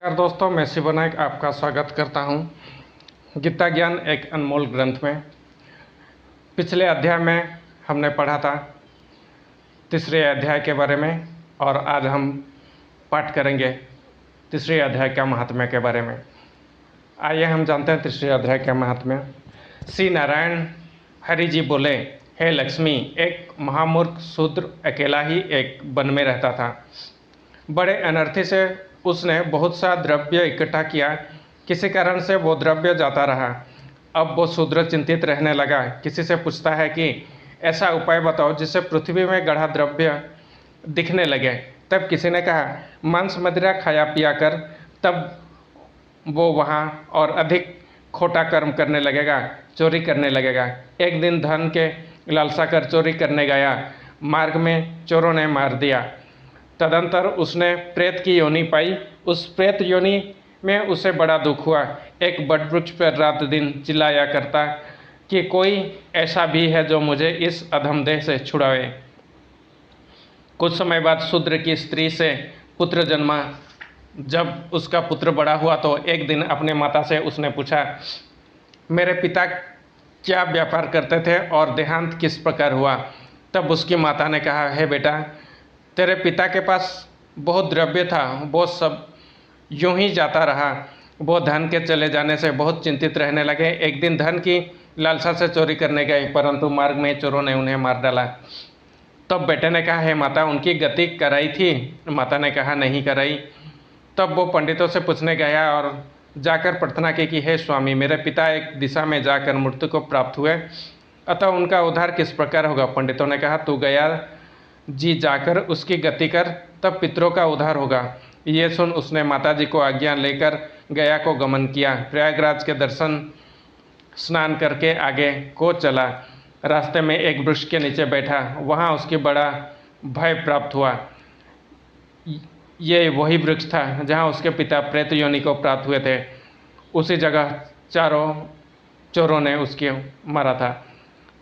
नमस्कार दोस्तों, मैं शिव नायक आपका स्वागत करता हूं। गीता ज्ञान एक अनमोल ग्रंथ में पिछले अध्याय में हमने पढ़ा था तीसरे अध्याय के बारे में और आज हम पाठ करेंगे तीसरे अध्याय का महात्म्य के बारे में। आइए हम जानते हैं तीसरे अध्याय का महात्म्य। श्री नारायण हरि जी बोले, हे लक्ष्मी, एक महामूर्ख शूद्र अकेला ही एक वन में रहता था। बड़े अनर्थी से उसने बहुत सा द्रव्य इकट्ठा किया। किसी कारण से वो द्रव्य जाता रहा। अब वो शूद्र चिंतित रहने लगा। किसी से पूछता है कि ऐसा उपाय बताओ जिससे पृथ्वी में गढ़ा द्रव्य दिखने लगे। तब किसी ने कहा, मांस मदिरा खाया पिया कर, तब वो वहाँ और अधिक खोटा कर्म करने लगेगा, चोरी करने लगेगा। एक दिन धन के लालसा कर चोरी करने गया। मार्ग में चोरों ने मार दिया। तदंतर उसने प्रेत की योनि पाई। उस प्रेत योनि में उसे बड़ा दुख हुआ। एक वटवृक्ष पर रात दिन चिल्लाया करता कि कोई ऐसा भी है जो मुझे इस अधम देह से छुड़ावे। कुछ समय बाद शूद्र की स्त्री से पुत्र जन्मा। जब उसका पुत्र बड़ा हुआ तो एक दिन अपने माता से उसने पूछा, मेरे पिता क्या व्यापार करते थे और देहांत किस प्रकार हुआ? तब उसकी माता ने कहा, हे बेटा, तेरे पिता के पास बहुत द्रव्य था, वो सब यूं ही जाता रहा। वो धन के चले जाने से बहुत चिंतित रहने लगे। एक दिन धन की लालसा से चोरी करने गए, परंतु मार्ग में चोरों ने उन्हें मार डाला। तब बेटे ने कहा, हे माता, उनकी गति कराई थी? माता ने कहा, नहीं कराई। तब वो पंडितों से पूछने गया और जाकर प्रार्थना की कि हे स्वामी, मेरे पिता एक दिशा में जाकर मृत्यु को प्राप्त हुए, अतः उनका उद्धार किस प्रकार होगा? पंडितों ने कहा, तू गया जी जाकर उसकी गति कर, तब पितरों का उद्धार होगा। ये सुन उसने माताजी को आज्ञा लेकर गया को गमन किया। प्रयागराज के दर्शन स्नान करके आगे को चला। रास्ते में एक वृक्ष के नीचे बैठा। वहाँ उसकी बड़ा भय प्राप्त हुआ। ये वही वृक्ष था जहाँ उसके पिता प्रेत योनि को प्राप्त हुए थे। उसी जगह चारों चोरों ने उसके मारा था।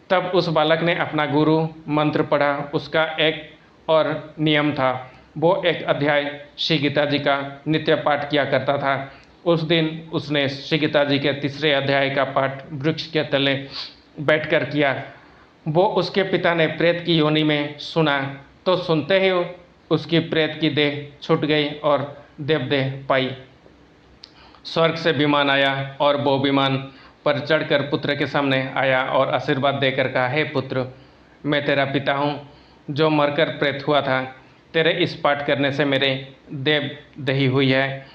तब उस बालक ने अपना गुरु मंत्र पढ़ा। उसका एक और नियम था, वो एक अध्याय श्री गीता जी का नित्य पाठ किया करता था। उस दिन उसने श्री गीता जी के तीसरे अध्याय का पाठ वृक्ष के तले बैठकर किया। वो उसके पिता ने प्रेत की योनि में सुना तो सुनते ही उसकी प्रेत की देह छूट गई और देवदेह पाई। स्वर्ग से विमान आया और वो विमान पर चढ़कर पुत्र के सामने आया और आशीर्वाद देकर कहा, हे पुत्र, मैं तेरा पिता हूँ जो मरकर प्रेत हुआ था। तेरे इस पाठ करने से मेरे देव दही हुई है।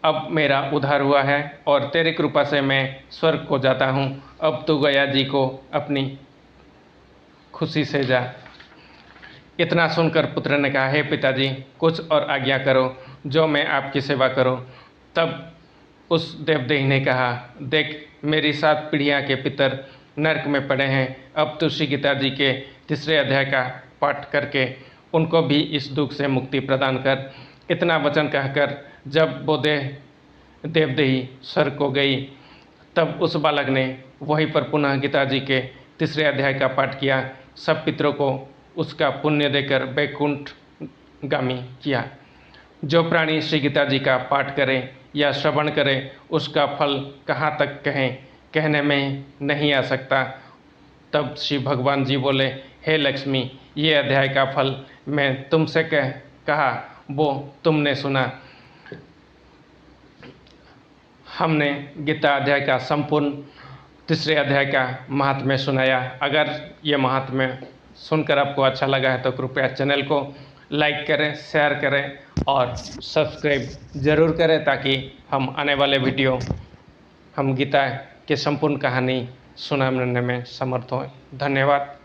अब मेरा उद्धार हुआ है और तेरी कृपा से मैं स्वर्ग को जाता हूँ। अब तू गया जी को अपनी खुशी से जा। इतना सुनकर पुत्र ने कहा, हे पिताजी, कुछ और आज्ञा करो जो मैं आपकी सेवा करूँ। तब उस देवदेही ने कहा, देख, मेरी 7 पीढ़ियाँ के पितर नरक में पड़े हैं। अब तो श्री गीता जी के तीसरे अध्याय का पाठ करके उनको भी इस दुख से मुक्ति प्रदान कर। इतना वचन कहकर जब वो देवदेही स्वर्ग को गई, तब उस बालक ने वहीं पर पुनः गीता जी के तीसरे अध्याय का पाठ किया। सब पितरों को उसका पुण्य देकर वैकुंठ गामी किया। जो प्राणी श्री गीता जी का पाठ करे या श्रवण करे, उसका फल कहाँ तक कहने में नहीं आ सकता। तब श्री भगवान जी बोले, हे लक्ष्मी, ये अध्याय का फल मैं तुमसे कहा वो तुमने सुना। हमने गीता अध्याय का संपूर्ण तीसरे अध्याय का महात्म्य सुनाया। अगर ये महात्म्य सुनकर आपको अच्छा लगा है तो कृपया चैनल को लाइक करें, शेयर करें और सब्सक्राइब ज़रूर करें ताकि हम आने वाले वीडियो हम गीता की संपूर्ण कहानी सुनाने में समर्थ हों। धन्यवाद।